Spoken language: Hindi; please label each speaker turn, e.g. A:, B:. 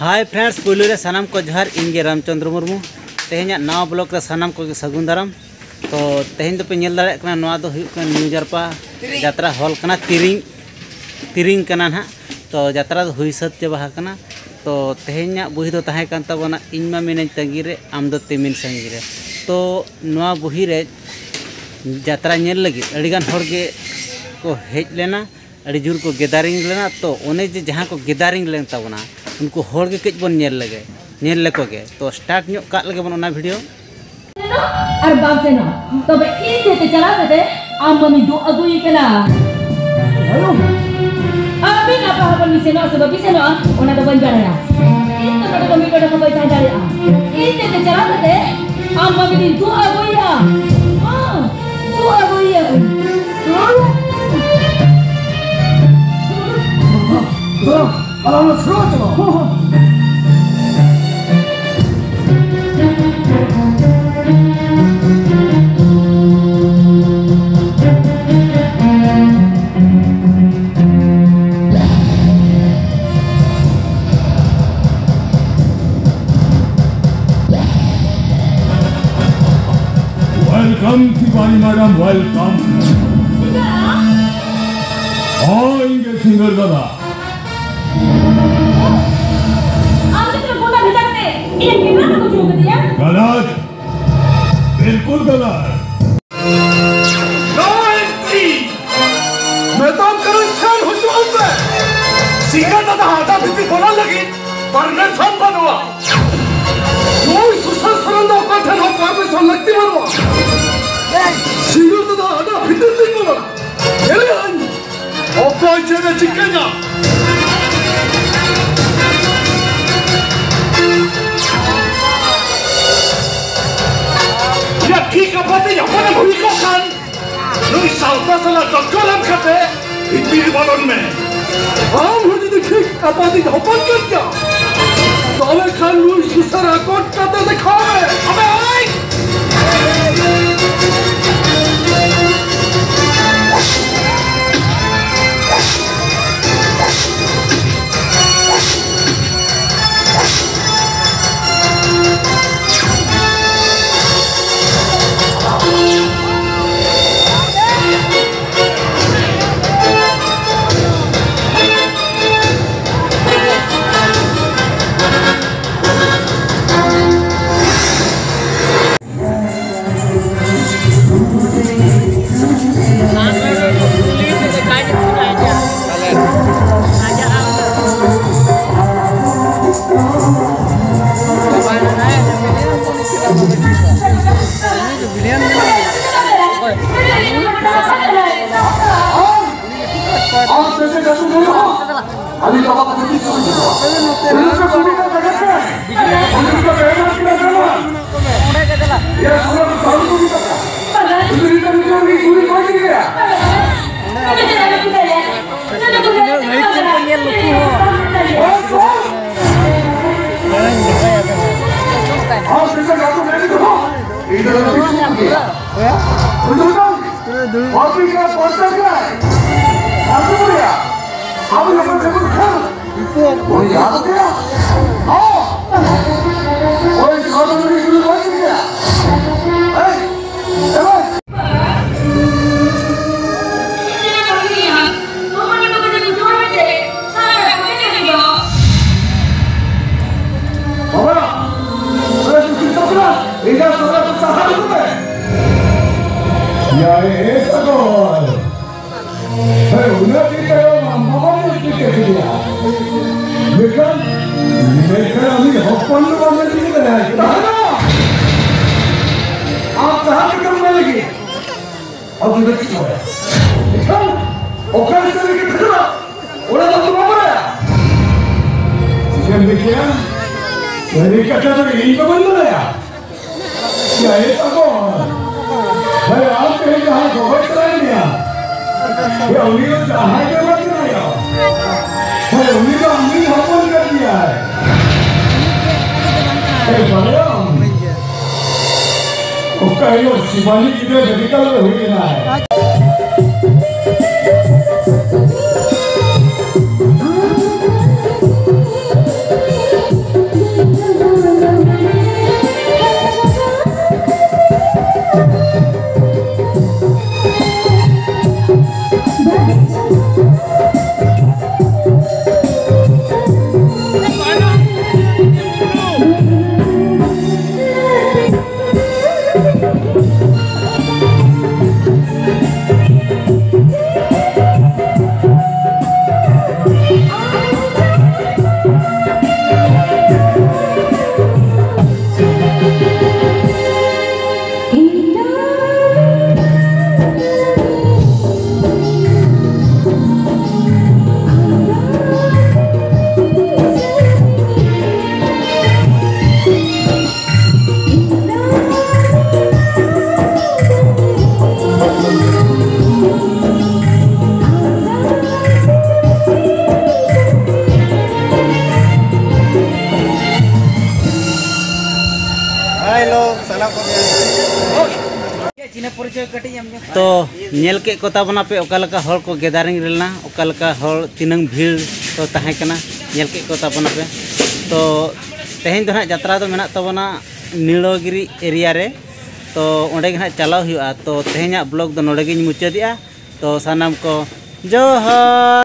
A: हाय फ्रेंड्स पुलू रे सानाम को जोहार इंगे रामचंद्र मुर्मू तेहें नवा ब्लॉक रे सानाम को सगुन दाराम तो तेहें पे नेल दाड़े कना नवा दो हुयु कना न्यू जारपा यात्रा हॉल कना तिरिंग कना ना तो यात्रा हुई सत चाबा कना तो तेहें बुही दो ताहे कान ताबोना इन मा मिने तंगी रे आम दो तेमिन संगी रे तो नवा बुही रे यात्रा नेल लगी अड़ीगान हर गे को हेज लेना अड़ी जोर को गेदारिंग लेना तो ओने जे जहां को गेदारिंग लेन ताबोना उनको होड़ के कच बन नेल लेको गे तो स्टार्ट न्यो का लगे बन ओना वीडियो
B: और बाप से ना तो बे इन ते चला दे आम मम्मी दो अगुई केना हेलो अभी ना पा अपन मिसे ना सब मिसे ना ओना तो बन जा रहा इन तो मम्मी को बैठा जा रहा इन ते चला दे आम मम्मी दो अगुई हां दो अगुई
C: Welcome Tiwari madam, welcome. इंगे सिंगर दादा गलत, बिल्कुल गलत।
D: मैं तो इंसान हो चुका हूँ। सिंगर दादा हाथा भीती बोला लगी पर मैं सब बनवा कोई सुसर सरंदा कठन हो पर मैं सब लगती बनवा सिंगर दादा हाथा भीती नहीं बोला ये ले ओपन चेने चिकना या ठीक अपने यहाँ पर भूमि को खान लोग साउथा साला डॉक्टर हम करते इतनी बालों में हम हो जितने ठीक अपने यहाँ पर कर क्या ताले खान लोग सुसर अकाउंट करते दिखावे अबे आई
C: शिवानी की मेडिकल में हुई ना है
A: तो नेल के को ताबना पे ओकालका हर को गैदरिंग रेलना ओकालका हर तिनंग भीड़ तो ताहें कना नेल के को ताबना पे तो तेहें दो ना यात्रा तो मेना तबना नीलगिरी एरिया रे तो ओंडे गे ना चलाव हुआ तो तेहें ब्लॉग दो नोडे गिन मुचादिया तो सानाम को जोहार।